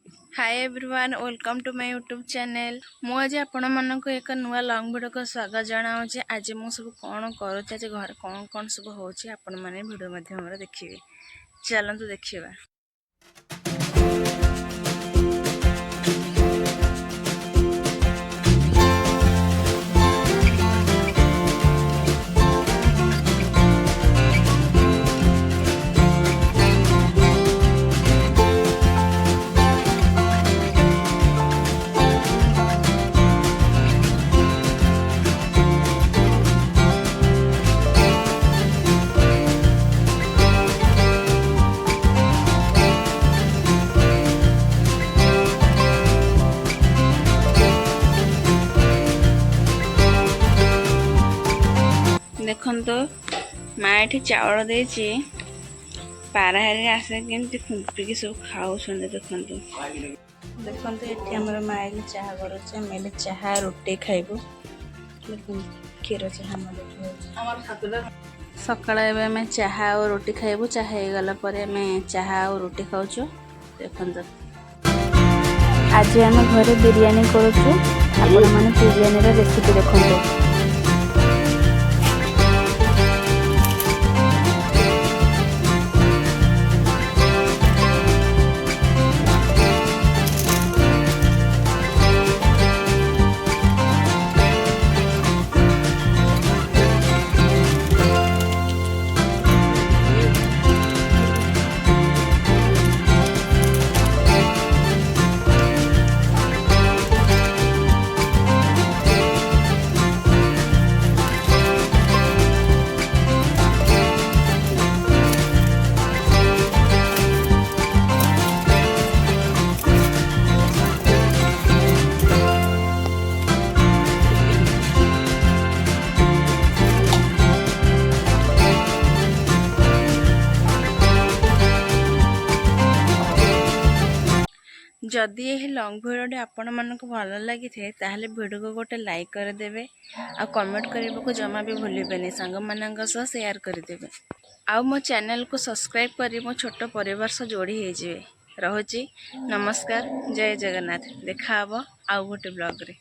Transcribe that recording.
Hi everyone welcome to my YouTube channel. मुझे आपण मानक एक नुआ लॉन्ग वीडियो को स्वागत जनाऊे। आज मु सब कौन करुचे आज घर कौन कौन सब होची आपण माने वीडियो माध्यम देखिए। चलंतु देखिबा। देखन तो माँ ये चावल दे पाराहारी आसे केमती खुंपिकी सब खाऊ देखन तो ये आम माँ ये चाह कर चाह रोटी खाइबू क्षीर चाह सका चाह और रोटी खाइबू। चाह गला चाह और रोटी खाऊ देखन तो आज आम घर बिरयानी करुचु। आपण माने बिरयानी रेसिपी देखो। जदि यह लॉन्ग वीडियोटी आपण मानक भल लगी थे ताहले वीडियो को गोटे लाइक करदेवे आ कमेंट करने को जमा भी भूलें। सांग मानक सह शेयर करदेवे आ मो चैनल को सब्सक्राइब करी मो छोट परिवार सह जोड़ी हो जाए। रहुची नमस्कार जय जगन्नाथ। देखा आउ गोटे ब्लॉग रे।